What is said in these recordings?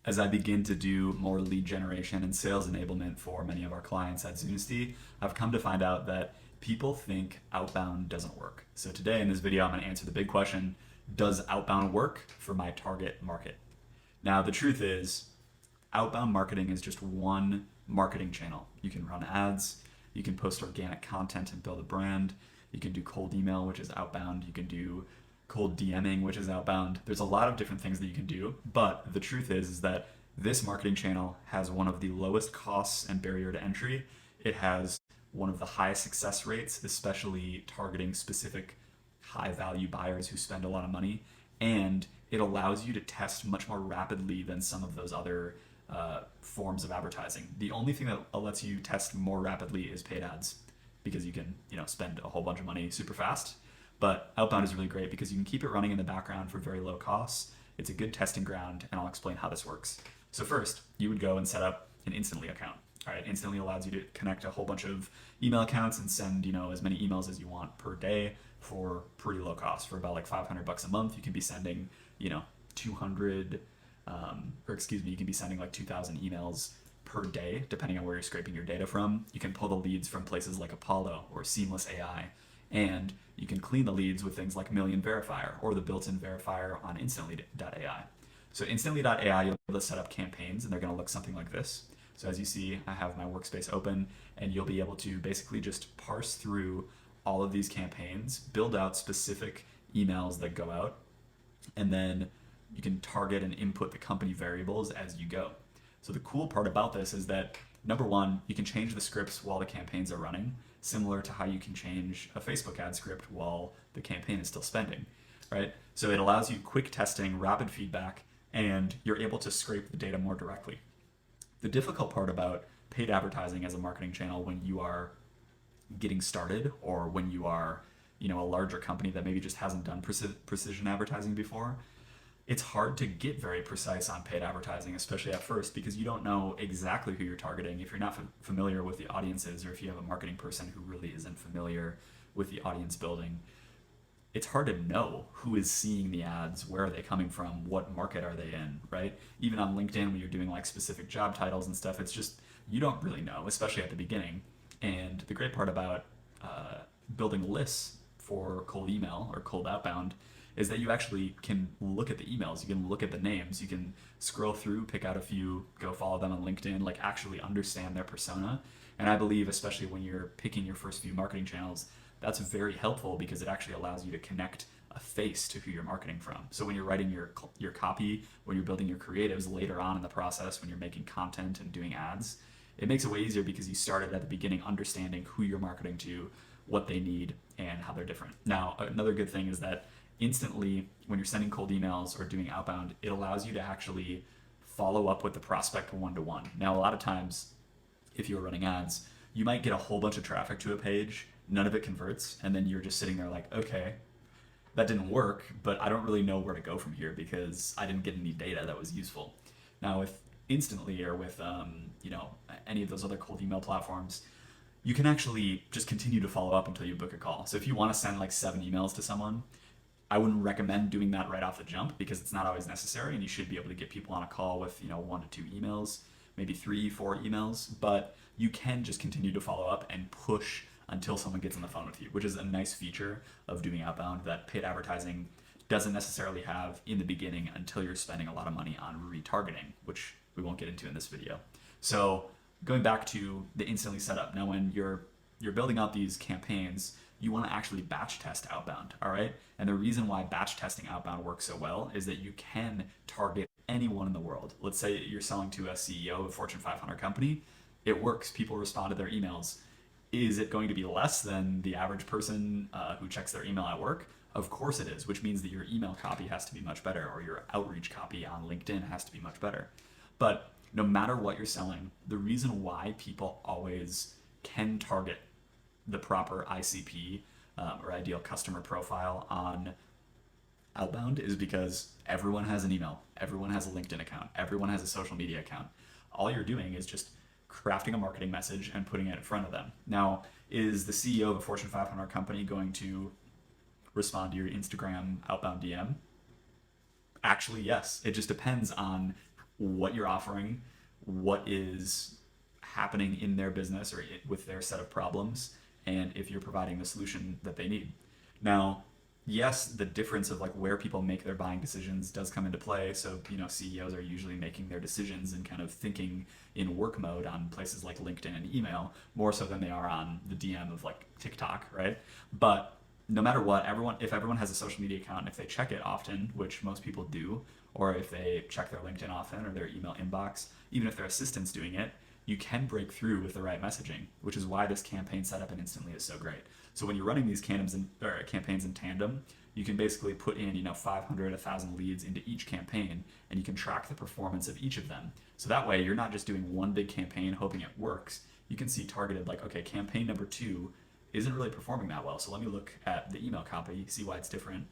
As I begin to do more lead generation and sales enablement for many of our clients at Zunisty, I've come to find out that people think outbound doesn't work. So today in this video, I'm going to answer the big question: does outbound work for my target market? Now, the truth is, outbound marketing is just one marketing channel. You can run ads, you can post organic content and build a brand, you can do cold email, which is outbound, you can do cold DMing, which is outbound. There's a lot of different things that you can do, but the truth is that this marketing channel has one of the lowest costs and barrier to entry. It has one of the highest success rates, especially targeting specific high value buyers who spend a lot of money, and it allows you to test much more rapidly than some of those other forms of advertising. The only thing that lets you test more rapidly is paid ads, because you can spend a whole bunch of money super fast. But outbound is really great because you can keep it running in the background for very low costs. It's a good testing ground, and I'll explain how this works. So first, you would go and set up an Instantly account. All right, Instantly allows you to connect a whole bunch of email accounts and send as many emails as you want per day for pretty low cost. For about like $500 a month, you can be sending 200 you can be sending like 2,000 emails per day, depending on where you're scraping your data from. You can pull the leads from places like Apollo or Seamless AI, and you can clean the leads with things like Million Verifier or the built-in verifier on Instantly.ai. So Instantly.ai, you'll be able to set up campaigns, and they're going to look something like this. So as you see, I have my workspace open, and you'll be able to basically just parse through all of these campaigns, build out specific emails that go out, and then you can target and input the company variables as you go. So the cool part about this is that, number one, you can change the scripts while the campaigns are running, similar to how you can change a Facebook ad script while the campaign is still spending, right? So it allows you quick testing, rapid feedback, and you're able to scrape the data more directly. The difficult part about paid advertising as a marketing channel when you are getting started, or when you are a larger company that maybe just hasn't done precision advertising before, it's hard to get very precise on paid advertising, especially at first, because you don't know exactly who you're targeting. If you're not familiar with the audiences, or if you have a marketing person who really isn't familiar with the audience building, it's hard to know who is seeing the ads, where are they coming from, what market are they in, right? Even on LinkedIn, when you're doing like specific job titles and stuff, it's just, you don't really know, especially at the beginning. And the great part about building lists for cold email or cold outbound is that you actually can look at the emails, you can look at the names, you can scroll through, pick out a few, go follow them on LinkedIn, like actually understand their persona. And I believe, especially when you're picking your first few marketing channels, that's very helpful because it actually allows you to connect a face to who you're marketing from. So when you're writing your copy, when you're building your creatives later on in the process, when you're making content and doing ads, it makes it way easier because you started at the beginning understanding who you're marketing to, what they need, and how they're different. Now, another good thing is that instantly, when you're sending cold emails or doing outbound, it allows you to actually follow up with the prospect one-to-one. Now, a lot of times, if you're running ads, you might get a whole bunch of traffic to a page, none of it converts, and then you're just sitting there like, okay, that didn't work, but I don't really know where to go from here because I didn't get any data that was useful. Now, with Instantly or with any of those other cold email platforms, you can actually just continue to follow up until you book a call. So if you want to send like 7 emails to someone, I wouldn't recommend doing that right off the jump because it's not always necessary, and you should be able to get people on a call with 1 to 2 emails, maybe 3, 4 emails, but you can just continue to follow up and push until someone gets on the phone with you, which is a nice feature of doing outbound that paid advertising doesn't necessarily have in the beginning until you're spending a lot of money on retargeting, which we won't get into in this video. So going back to the Instantly setup, now when you're building out these campaigns, you want to actually batch test outbound, all right? And the reason why batch testing outbound works so well is that you can target anyone in the world. Let's say you're selling to a CEO of a Fortune 500 company. It works. People respond to their emails. Is it going to be less than the average person who checks their email at work? Of course it is, which means that your email copy has to be much better, or your outreach copy on LinkedIn has to be much better. But no matter what you're selling, the reason why people always can target the proper ICP or ideal customer profile on outbound is because everyone has an email, everyone has a LinkedIn account, everyone has a social media account. All you're doing is just crafting a marketing message and putting it in front of them. Now, is the CEO of a Fortune 500 company going to respond to your Instagram outbound DM? Actually, yes. It just depends on what you're offering, what is happening in their business or with their set of problems, and if you're providing the solution that they need. Now, yes, the difference of like where people make their buying decisions does come into play. So, CEOs are usually making their decisions and kind of thinking in work mode on places like LinkedIn and email more so than they are on the DM of like TikTok, right? But no matter what, if everyone has a social media account, and if they check it often, which most people do, or if they check their LinkedIn often or their email inbox, even if their assistant's doing it, you can break through with the right messaging, which is why this campaign setup and instantly is so great. So when you're running these campaigns in tandem, you can basically put in 500, 1,000 leads into each campaign, and you can track the performance of each of them. So that way, you're not just doing one big campaign hoping it works. You can see targeted like, okay, campaign number 2 isn't really performing that well. So let me look at the email copy, see why it's different,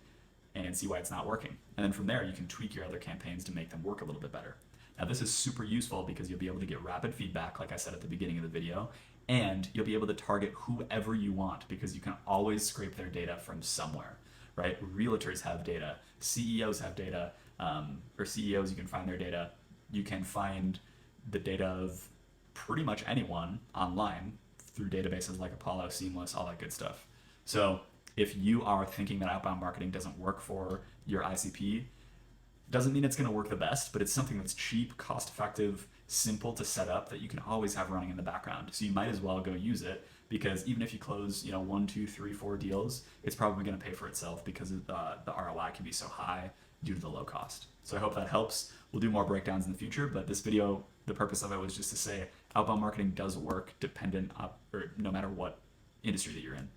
and see why it's not working. And then from there, you can tweak your other campaigns to make them work a little bit better. Now, this is super useful because you'll be able to get rapid feedback, like I said at the beginning of the video, and you'll be able to target whoever you want because you can always scrape their data from somewhere, right? Realtors have data, CEOs have data, or CEOs, you can find their data. You can find the data of pretty much anyone online through databases like Apollo, Seamless, all that good stuff. So if you are thinking that outbound marketing doesn't work for your ICP, doesn't mean it's going to work the best, but it's something that's cheap, cost effective, simple to set up that you can always have running in the background. So you might as well go use it because even if you close, 1, 2, 3, 4 deals, it's probably going to pay for itself because the ROI can be so high due to the low cost. So I hope that helps. We'll do more breakdowns in the future, but this video, the purpose of it was just to say outbound marketing does work dependent or no matter what industry that you're in.